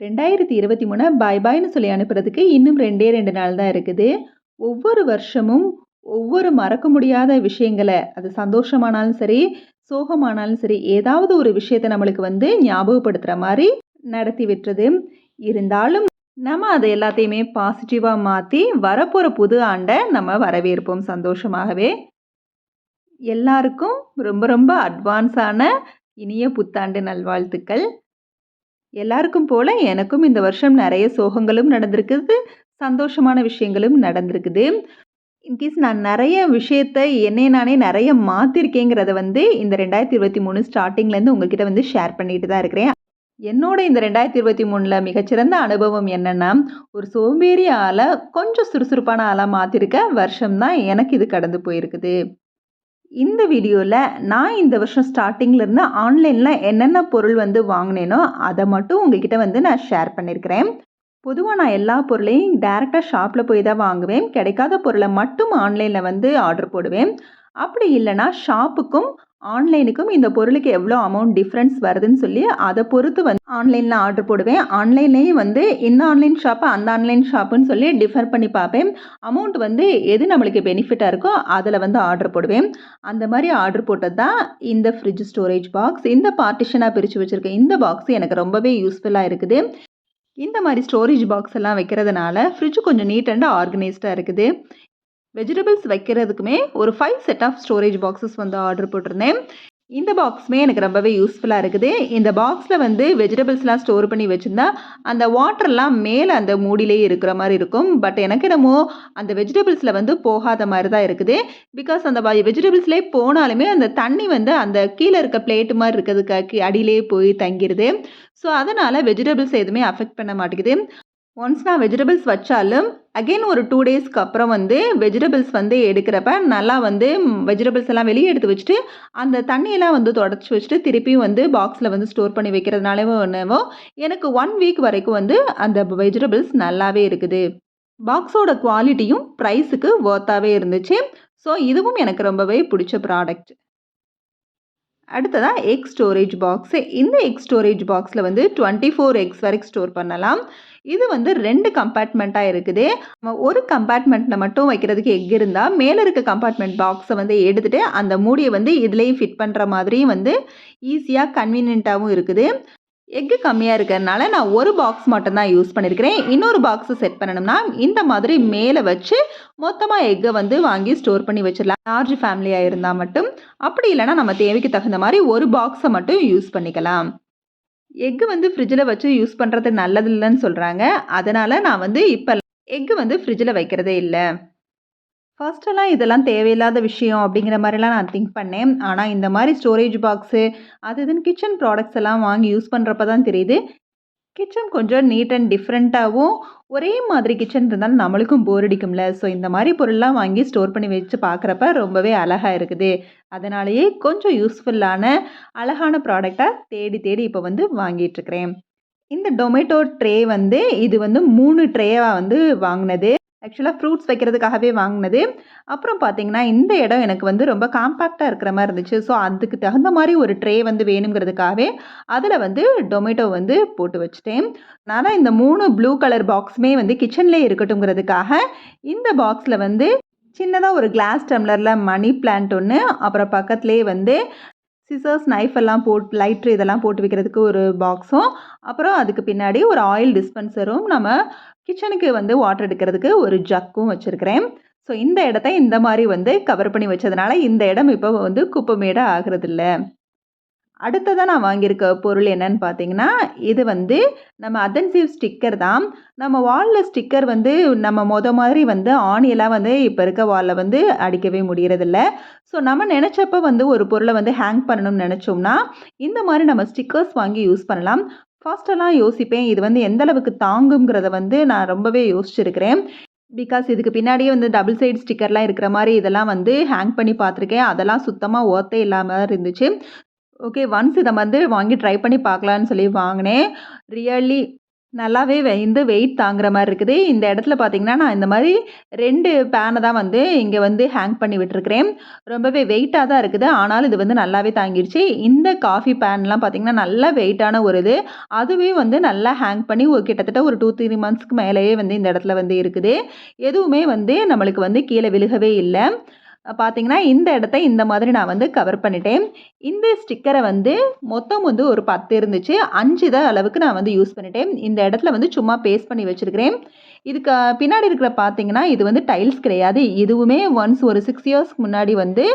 2023 பாய் பாய்ன்னு சொல்லி அனுப்புறதுக்கு இன்னும் 2 நாள் தான் இருக்குது. ஒவ்வொரு வருஷமும் ஒவ்வொரு மறக்க முடியாத விஷயங்கள, அது சந்தோஷமானாலும் சரி, சோகமானாலும் சரி, ஏதாவது ஒரு விஷயத்த நம்மளுக்கு ஞாபகப்படுத்துற மாரி நடத்தி விட்டுருது. இருந்தாலும் நம்ம அத எல்லாத்தையுமே பாசிட்டிவா மாத்தி, வரப்போற புது ஆண்ட நம்ம வரவேற்போம் சந்தோஷமாகவே. எல்லாருக்கும் ரொம்ப ரொம்ப அட்வான்ஸான இனிய புத்தாண்டு நல்வாழ்த்துக்கள். எல்லாருக்கும் போல எனக்கும் இந்த வருஷம் நெறைய சோகங்களும் நடந்திருக்குது. சந்தோஷமான விஷயங்களும் நடந்திருக்குது. இன்கேஸ் நான் நெறைய விஷயத்த என்னைய நானே நெறைய மாத்திருக்கேங்கிறத இந்த 2023 ஸ்டார்ட்டிங்லேருந்து உங்ககிட்ட ஷேர் பண்ணிட்டு தான் இருக்கிறேன். என்னோட இந்த 2023ல மிகச்சிறந்த அனுபவம் என்னன்னா, ஒரு சோம்பேறி ஆள கொஞ்சம் சுறுசுறுப்பான ஆளா மாத்திருக்க வருஷம் தான் எனக்கு இது கடந்து போயிருக்குது. இந்த வீடியோல நான் இந்த வருஷம் ஸ்டார்ட்டிங்ல இருந்து ஆன்லைன்ல என்னென்ன பொருள் வாங்குனேனோ, அத மட்டும் உங்ககிட்ட நான் ஷேர் பண்ணியிருக்கிறேன். பொதுவா நான் எல்லா பொருளையும் டைரக்ட்டா ஷாப்ல போய் தான் வாங்குவேன். கிடைக்காத பொருள மட்டும் ஆன்லைன்ல ஆர்டர் போடுவேன். அப்படி இல்லன்னா ஷாப்புக்கும், ஆன்லைனுக்கும் இந்த பொருளுக்கு எவ்வளோ அமௌண்ட் டிஃபரன்ஸ் வருதுன்னு சொல்லி அத பொறுத்து ஆன்லைன்ல ஆர்டர் போடுவேன். ஆன்லைன்லயும் இந்த ஆன்லைன் ஷாப்பு, அந்த ஆன்லைன் ஷாப்புன்னு சொல்லி டிஃபர் பண்ணி பார்ப்பேன். அமௌண்ட் எது நம்மளுக்கு பெனிஃபிட்டா இருக்கோ அதில ஆர்டர் போடுவேன். அந்த மாரி ஆர்டர் போட்டது தான் இந்த ஃப்ரிட்ஜ் ஸ்டோரேஜ் பாக்ஸ். இந்த பார்ட்டிஷனா பிரிச்சு வச்சிருக்க இந்த பாக்ஸ் எனக்கு ரொம்பவே யூஸ்ஃபுல்லா இருக்குது. இந்த மாரி ஸ்டோரேஜ் பாக்ஸ் எல்லாம் வைக்கிறதுனால ஃப்ரிட்ஜ் கொஞ்சம் நீட் அண்ட் ஆர்கனைஸ்டா இருக்குது. வெஜிடபிள்ஸ் வைக்கிறதுக்குமே ஒரு 5 set of storage boxes order போட்டிருந்தேன். இந்த பாக்ஸுமே எனக்கு ரொம்பவே யூஸ்ஃபுல்லா இருக்குது. இந்த பாக்ஸ்ல வெஜிடபிள்ஸ்லாம் ஸ்டோர் பண்ணி வச்சிருந்தா, அந்த வாட்டர்லாம் மேல அந்த மூடியிலேயே இருக்கிற மாரி இருக்கும். பட் எனக்கு என்னமோ அந்த வெஜிடபிள்ஸ்ல போகாத மாரி தான் இருக்குது. பிகாஸ் அந்த வெஜிடபிள்ஸ்லயே போனாலுமே அந்த தண்ணி அந்த கீழ இருக்க பிளேட் மாரி இருக்கிறதுக்கு அடியிலேயே போய் தங்கிருது. ஸோ அதனால வெஜிடபிள்ஸ் எதுவுமே அஃபெக்ட் பண்ண மாட்டேங்குது. ஒன்ஸ் நான் வெஜிடபிள்ஸ் வச்சாலும், அகைன் ஒரு 2 டேஸ்க்கு அப்புறம் வெஜிடபிள்ஸ் எடுக்கிறப்ப நல்லா வெஜிடபிள்ஸ் எல்லாம் வெளியே எடுத்து வச்சுட்டு, அந்த தண்ணியெல்லாம் தொடச்சு வச்சுட்டு, திருப்பியும் பாக்ஸ்ல ஸ்டோர் பண்ணி வைக்கிறதுனாலவோ என்னவோ, எனக்கு 1 வீக் வரைக்கும் அந்த வெஜிடபிள்ஸ் நல்லாவே இருக்குது. பாக்ஸோட குவாலிட்டியும் பிரைஸுக்கு வொர்த்தாவே இருந்துச்சு. ஸோ இதுவும் எனக்கு ரொம்பவே புடிச்ச ப்ராடக்ட். அடுத்ததா எக் ஸ்டோரேஜ் பாக்ஸ். இந்த எக் ஸ்டோரேஜ் பாக்ஸ்ல 24 எக்ஸ் வரைக்கும் ஸ்டோர் பண்ணலாம். இது 2 கம்பார்ட்மெண்ட்டா இருக்குது. நம்ம ஒரு கம்பார்ட்மெண்ட்ல மட்டும் வைக்கிறதுக்கு எக் இருந்தா, மேல இருக்க கம்பார்ட்மெண்ட் பாக்ஸ எடுத்துட்டு அந்த மூடிய இதுலயே ஃபிட் பண்ற மாதிரியும் ஈஸியா கன்வீனியன்ட்டாவும் இருக்குது. எக்கு கம்மியா இருக்கிறதுனால நான் ஒரு பாக்ஸ் மட்டும் தான் யூஸ் பண்ணியிருக்கிறேன். இன்னொரு பாக்ஸ் செட் பண்ணணும்னா, இந்த மாதிரி மேல வச்சு மொத்தமா எக்க வாங்கி ஸ்டோர் பண்ணி வச்சிடலாம். லார்ஜ் ஃபேமிலியா இருந்தா மட்டும். அப்படி இல்லன்னா நம்ம தேவைக்கு தகுந்த மாரி ஒரு பாக்ஸ மட்டும் யூஸ் பண்ணிக்கலாம். எக்கு ஃப்ரிட்ஜ்ல வச்சு யூஸ் பண்றது நல்லது இல்லன்னு சொல்றாங்க. அதனால நான் இப்ப எக்கு ஃப்ரிட்ஜ்ல வைக்கிறதே இல்ல. ஃபர்ஸ்ட்டெல்லாம் இதெல்லாம் தேவையில்லாத விஷயம் அப்படிங்கிற மாரிலாம் நான் திங்க் பண்ணேன். ஆனா இந்த மாரி ஸ்டோரேஜ் பாக்ஸு, அது இதுன்னு கிச்சன் ப்ராடக்ட்ஸ் எல்லாம் வாங்கி யூஸ் பண்றப்ப தான் தெரியுது. கிச்சன் கொஞ்சம் நீட் அண்ட் டிஃப்ரெண்ட்டாவும், ஒரே மாதிரி கிச்சன் இருந்தாலும் நம்மளுக்கும் போர் அடிக்கும்ல. ஸோ இந்த மாரி பொருள்லாம் வாங்கி ஸ்டோர் பண்ணி வச்சு பார்க்குறப்ப ரொம்பவே அழகா இருக்குது. அதனாலேயே கொஞ்சம் யூஸ்ஃபுல்லான, அழகான ப்ராடக்ட்டா தேடி தேடி இப்போ வாங்கிட்டுருக்கிறேன். இந்த டொமேட்டோ ட்ரே இது 3 ட்ரேவா வாங்குனது. ஆக்சுவலா ஃப்ரூட்ஸ் வைக்கிறதுக்காகவே வாங்குனது. அப்புறம் பார்த்தீங்கன்னா, இந்த இடம் எனக்கு ரொம்ப காம்பேக்ட்டா இருக்கிற மாரி இருந்துச்சு. ஸோ அதுக்கு தகுந்த மாரி ஒரு ட்ரே வேணுங்கிறதுக்காகவே, அதில டொமேட்டோ போட்டு வச்சுட்டேன். அதனால இந்த 3 ப்ளூ கலர் பாக்ஸுமே கிச்சன்லேயே இருக்கட்டும்ங்கிறதுக்காக, இந்த பாக்ஸ்ல சின்னதா ஒரு கிளாஸ் டம்ளர்ல மணி பிளான்ட் ஒண்ணு, அப்புறம் பக்கத்திலேயே சிசர்ஸ், நைஃப் எல்லாம் போட்டு லைட்ரு இதெல்லாம் போட்டு வைக்கிறதுக்கு ஒரு பாக்ஸும், அப்புறம் அதுக்கு பின்னாடி ஒரு ஆயில் டிஸ்பென்சரும், நம்ம கிச்சனுக்கு வாட்டர் எடுக்கிறதுக்கு ஒரு ஜக்கும் வச்சிருக்கிறேன். ஸோ இந்த இடத்த இந்த மாரி கவர் பண்ணி வச்சதுனால, இந்த இடம் இப்போ குப்பை மேடா ஆகுறதில்ல. அடுத்ததா நான் வாங்கியிருக்க பொருள் என்னன்னு பார்த்தீங்கன்னா, இது நம்ம அதன்சிவ் ஸ்டிக்கர் தான். நம்ம வால்ல ஸ்டிக்கர் நம்ம மாதிரி ஆணியெல்லாம் இப்ப இருக்க வால்ல அடிக்கவே முடியறதில்ல. ஸோ நம்ம நெனச்சப்ப ஒரு பொருள ஹேங் பண்ணணும்னு நெனச்சோம்னா, இந்த மாரி நம்ம ஸ்டிக்கர்ஸ் வாங்கி யூஸ் பண்ணலாம். ஃபர்ஸ்ட்டெல்லாம் யோசிப்பேன், இது எந்த அளவுக்கு தாங்குங்கிறத நான் ரொம்பவே யோசிச்சிருக்கிறேன். பிகாஸ் இதுக்கு பின்னாடியே டபுள் சைடு ஸ்டிக்கர்லாம் இருக்கிற மாரி இதெல்லாம் ஹேங் பண்ணி பார்த்துருக்கேன். அதெல்லாம் சுத்தமா வொர்த்தே இல்லாம இருந்துச்சு. ஓகே. ஒன்ஸ் இத வாங்கி ட்ரை பண்ணி பார்க்கலான்னு சொல்லி வாங்கினேன். ரியலி நல்லாவே இந்த வெயிட் தாங்குற மாரி இருக்குது. இந்த இடத்துல பார்த்தீங்கன்னா, நான் இந்த மாரி 2 பேன தான் வந்து இங்க வந்து ஹேங் பண்ணி விட்டுருக்கிறேன். ரொம்பவே வெயிட்டா தான் இருக்குது. ஆனாலும் இது வந்து நல்லாவே தாங்கிருச்சு. இந்த காஃபி பேன்லாம் பார்த்தீங்கன்னா, நல்ல வெயிட்டான ஒரு இது. அதுவே வந்து நல்லா ஹேங் பண்ணி ஒரு கிட்டத்தட்ட ஒரு 2, 3 மந்த்ஸ்க்கு மேலேயே வந்து இந்த இடத்துல வந்து இருக்குது. எதுவுமே வந்து நம்மளுக்கு வந்து கீழ விழுகவே இல்ல. பார்த்தீங்கன்னா, இந்த இடத்த இந்த மாதிரி நான் வந்து கவர் பண்ணிட்டேன். இந்த ஸ்டிக்கர வந்து மொத்தம் வந்து ஒரு 10 இருந்துச்சு. 5 தான் அளவுக்கு நான் வந்து யூஸ் பண்ணிட்டேன். இந்த இடத்துல வந்து சும்மா பேஸ்ட் பண்ணி வச்சிருக்கிறேன். இதுக்கு பின்னாடி இருக்கிற பார்த்தீங்கன்னா, இது வந்து டைல்ஸ் கிடையாது. இதுவுமே ஒன்ஸ் ஒரு 6 இயர்ஸ்க்கு முன்னாடி வந்து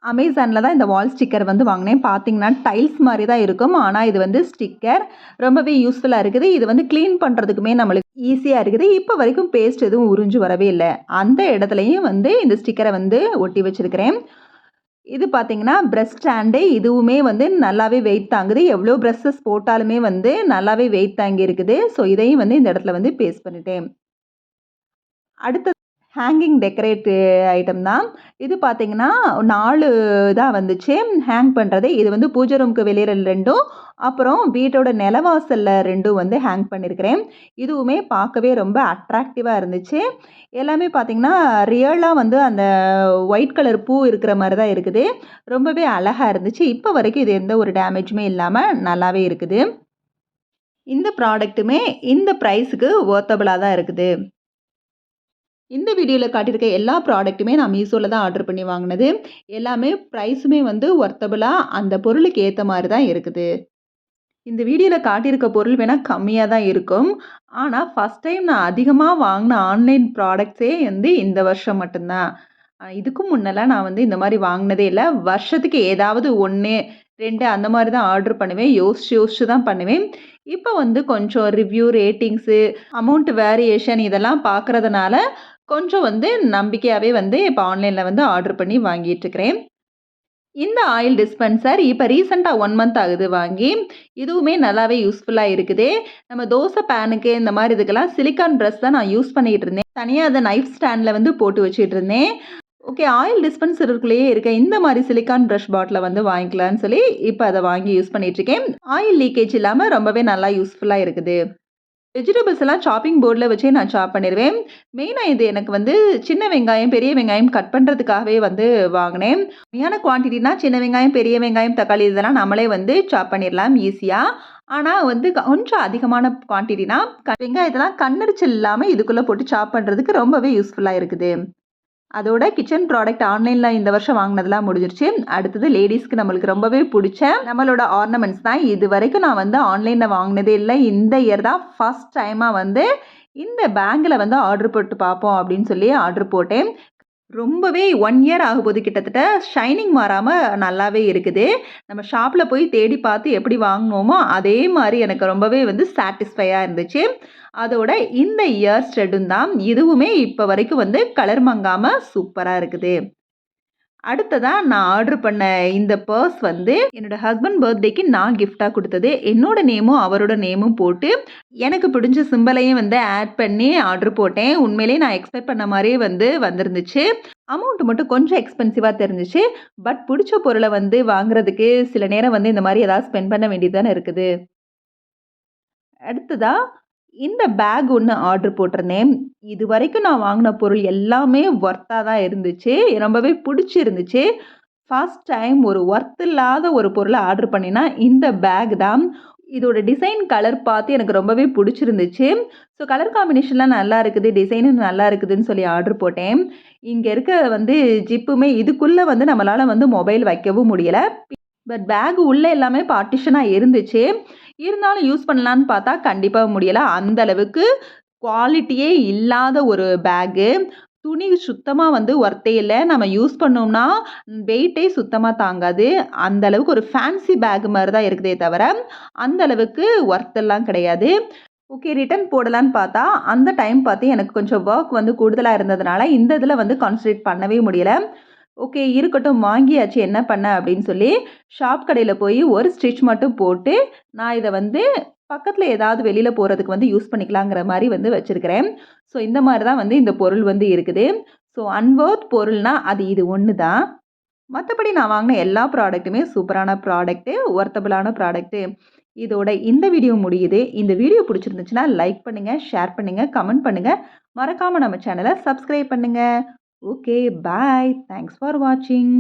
அமேசான்ல தான் இந்த வால் ஸ்டிக்கர் வந்து வாங்கினேன். பார்த்தீங்கன்னா, டைல்ஸ் மாரி தான் இருக்கும். ஆனா, இது வந்து ஸ்டிக்கர். ரொம்பவே யூஸ்ஃபுல்லா இருக்குது. இது வந்து கிளீன் பண்றதுக்குமே நம்மளுக்கு ஈஸியா இருக்குது. இப்ப வரைக்கும் பேஸ்ட் எதுவும் உறிஞ்சு வரவே இல்ல. அந்த இடத்துலயும் வந்து இந்த ஸ்டிக்கர வந்து ஒட்டி வச்சிருக்கிறேன். இது பார்த்தீங்கன்னா, பிரஷ் ஸ்டாண்டு. இதுவுமே வந்து நல்லாவே வெயிட் தாங்குது. எவ்வளோ பிரஷஸ் போட்டாலுமே வந்து நல்லாவே வெயிட் தாங்கி இருக்குது. ஸோ, இதையும் வந்து இந்த இடத்துல வந்து பேஸ்ட் பண்ணிட்டேன். அடுத்தது ஹேங்கிங் டெக்கரேட் ஐட்டம் தான். இது பார்த்தீங்கன்னா, 4 இதா வந்துச்சு ஹேங் பண்றது. இது வந்து பூஜை ரூமுக்கு வெளியில 2ம், அப்புறம் வீட்டோட நிலவாசல்ல 2ம் வந்து ஹேங் பண்ணியிருக்கிறேன். இதுவுமே பார்க்கவே ரொம்ப அட்ராக்டிவா இருந்துச்சு. எல்லாமே பார்த்தீங்கன்னா, ரியலா வந்து அந்த ஒயிட் கலர் பூ இருக்கிற மாரி தான் இருக்குது. ரொம்பவே அழகா இருந்துச்சு. இப்ப வரைக்கும் இது எந்த ஒரு டேமேஜுமே இல்லாம நல்லாவே இருக்குது. இந்த ப்ராடக்ட்டுமே இந்த பிரைஸுக்கு வொர்த்தபிளா தான் இருக்குது. இந்த வீடியோல காட்டியிருக்க எல்லா ப்ராடக்ட்டுமே நான் மீஷோல தான் ஆர்டர் பண்ணி வாங்குனது. எல்லாமே பிரைஸுமே வந்து வொர்த்தபிளா அந்த பொருளுக்கு ஏத்த மாரி தான் இருக்குது. இந்த வீடியோல காட்டியிருக்க பொருள் வேணா கம்மியா தான் இருக்கும். ஆனா, ஃபர்ஸ்ட் டைம் நான் அதிகமா வாங்குன ஆன்லைன் ப்ராடக்ட்ஸே வந்து இந்த வருஷம் மட்டும் தான். இதுக்கும் முன்னலாம் நான் வந்து இந்த மாரி வாங்குனதே இல்ல. வருஷத்துக்கு ஏதாவது 1, 2 அந்த மாரி தான் ஆர்டர் பண்ணுவேன். யோசிச்சு யோசிச்சு தான் பண்ணுவேன். இப்ப வந்து கொஞ்சம் ரிவ்யூ, ரேட்டிங்ஸு, அமௌண்ட் வேரியேஷன் இதெல்லாம் பார்க்கறதுனால, கொஞ்சம் வந்து நம்பிக்கையாவே வந்து இப்ப ஆன்லைன்ல வந்து ஆர்டர் பண்ணி வாங்கிட்டுருக்கிறேன். இந்த ஆயில் டிஸ்பென்சர் இப்ப ரீசென்ட்டா 1 மந்த் ஆகுது வாங்கி. இதுவுமே நல்லாவே யூஸ்ஃபுல்லா இருக்குது. நம்ம தோசை பேனுக்கு இந்த மாரி இதுக்கெல்லாம் சிலிக்கான் பிரஷ் தான் நான் யூஸ் பண்ணிட்டு இருந்தேன். தனியா அத நைஃப் ஸ்டாண்ட்ல வந்து போட்டு வச்சுட்டு இருந்தேன். ஓகே, ஆயில் டிஸ்பென்சருக்குள்ளேயே இருக்க இந்த மாரி சிலிக்கான் பிரஷ் பாட்டில வந்து வாங்கிக்கலான்னு சொல்லி, இப்ப அத வாங்கி யூஸ் பண்ணிட்டு இருக்கேன். ஆயில் லீக்கேஜ் இல்லாம ரொம்பவே நல்லா யூஸ்ஃபுல்லா இருக்குது. வெஜிடபிள்ஸ் எல்லாம் சாப்பிங் போர்ட்ல வச்சே நான் சாப் பண்ணிருவேன். மெயினா இது எனக்கு வந்து சின்ன வெங்காயம், பெரிய வெங்காயம் கட் பண்றதுக்காகவே வந்து வாங்குனேன். கம்மியான குவான்டிட்டினா சின்ன வெங்காயம், பெரிய வெங்காயம், தக்காளி இதெல்லாம் நம்மளே வந்து சாப் பண்ணிரலாம் ஈஸியா. ஆனா வந்து கொஞ்சம் அதிகமான குவான்டிட்டினா வெங்காயத்தெல்லாம் கண்ணெரிச்சல் இல்லாம இதுக்குள்ள போட்டு சாப் பண்றதுக்கு ரொம்பவே யூஸ்ஃபுல்லா இருக்குது. அதோட கிச்சன் ப்ராடக்ட் ஆன்லைன்ல இந்த வருஷம் வாங்குனதெல்லாம் முடிஞ்சிருச்சு. அடுத்தது லேடீஸ்க்கு நம்மளுக்கு ரொம்பவே புடிச்ச நம்மளோட ஆர்னமெண்ட்ஸ் தான். இதுவரைக்கும் நான் வந்து ஆன்லைன்ல வாங்குனதே இல்ல. இந்த இயர் தான் ஃபர்ஸ்ட் டைமா வந்து இந்த பேங்கில வந்து ஆர்டர் போட்டு பார்ப்போம் அப்படின்னு சொல்லி ஆர்டர் போட்டேன். ரொம்பவே 1 இயர் ஆகப்போது கிட்டத்தட்ட. ஷைனிங் மாறாம நல்லாவே இருக்குது. நம்ம ஷாப்ல போய் தேடி பார்த்து எப்படி வாங்குனோமோ, அதே மாரி எனக்கு ரொம்பவே வந்து சாட்டிஸ்ஃபையா இருந்துச்சு. அதோட இந்த இயர் ஸ்டெட்டும் தான். இதுவுமே இப்ப வரைக்கும் வந்து கலர் மங்காம சூப்பரா இருக்குது. அடுத்ததா நான் ஆர்டர் பண்ண இந்த பர்ஸ் வந்து என்னோட ஹஸ்பண்ட் பர்த்டேக்கு நான் கிஃப்ட்டா குடுத்தது. என்னோட நேமும், அவரோட நேமும் போட்டு, எனக்கு பிடிச்ச சிம்பலையும் வந்து ஆட் பண்ணி ஆர்டர் போட்டேன். உண்மையிலேயே நான் எக்ஸ்பெக்ட் பண்ண மாரியே வந்து வந்திருந்துச்சு. அமௌண்ட் மட்டும் கொஞ்சம் எக்ஸ்பென்சிவா தெரிஞ்சுச்சு. பட் புடிச்ச பொருள வந்து வாங்குறதுக்கு சில நேரம் வந்து இந்த மாரி ஏதாவது ஸ்பெண்ட் பண்ண வேண்டியது தானே இருக்குது. அடுத்ததா இந்த பேக் ஒண்ணு ஆர்டர் போட்டிருந்தேன். இதுவரைக்கும் நான் வாங்குன பொருள் எல்லாமே வொர்த்தா தான் இருந்துச்சு. ரொம்பவே புடிச்சிருந்துச்சு. ஃபர்ஸ்ட் டைம் ஒரு வொர்த் இல்லாத ஒரு பொருள ஆர்டர் பண்ணேன்னா, இந்த பேக் தான். இதோட டிசைன், கலர் பார்த்து எனக்கு ரொம்பவே புடிச்சிருந்துச்சு. ஸோ கலர் காம்பினேஷன்லாம் நல்லா இருக்குது. டிசைனும் நல்லா இருக்குதுன்னு சொல்லி ஆர்டர் போட்டேன். இங்க இருக்க வந்து ஜிப்புமே இதுக்குள்ள வந்து நம்மளால வந்து மொபைல் வைக்கவும் முடியல. பட் பேக் உள்ள எல்லாமே பார்ட்டிஷனா இருந்துச்சு. இருந்தாலும் யூஸ் பண்ணலான்னு பார்த்தா கண்டிப்பா முடியல. அந்த அளவுக்கு குவாலிட்டியே இல்லாத ஒரு பேக்கு. துணி சுத்தமா வந்து ஒர்த்தே இல்ல. நம்ம யூஸ் பண்ணோம்னா வெயிட்டே சுத்தமா தாங்காது. அந்த அளவுக்கு ஒரு ஃபேன்சி பேக் மாரி தான் இருக்குதே தவிர, அந்த அளவுக்கு ஒர்த்தெல்லாம் கிடையாது. ஓகே, ரிட்டர்ன் போடலான்னு பார்த்தா, அந்த டைம் பார்த்து எனக்கு கொஞ்சம் வொர்க் வந்து கூடுதலா இருந்ததுனால, இந்த இதில வந்து கான்சன்ட்ரேட் பண்ணவே முடியல. ஓகே, இருக்கட்டும் வாங்கியாச்சு என்ன பண்ண அப்படின்னு சொல்லி, ஷாப் கடையில போய் ஒரு ஸ்டிச் மட்டும் போட்டு, நான் இத வந்து பக்கத்துல ஏதாவது வெளியில போறதுக்கு வந்து யூஸ் பண்ணிக்கலாங்கிற மாரி வந்து வச்சிருக்கிறேன். ஸோ இந்த மாரி தான் வந்து இந்த பொருள் வந்து இருக்குது. ஸோ அன்வொர்த் பொருள்னா அது இது ஒண்ணு தான். மத்தபடி நான் வாங்குன எல்லா ப்ராடக்ட்டுமே சூப்பரான ப்ராடக்ட்டு, வொர்த்தபிளான ப்ராடக்ட்டு. இதோட இந்த வீடியோ முடியுது. இந்த வீடியோ பிடிச்சிருந்துச்சுன்னா லைக் பண்ணுங்க, ஷேர் பண்ணுங்க, கமெண்ட் பண்ணுங்க. மறக்காம நம்ம சேனலை சப்ஸ்கிரைப் பண்ணுங்க. Okay, bye. தேங்க்ஸ் ஃபார் வாட்சிங்.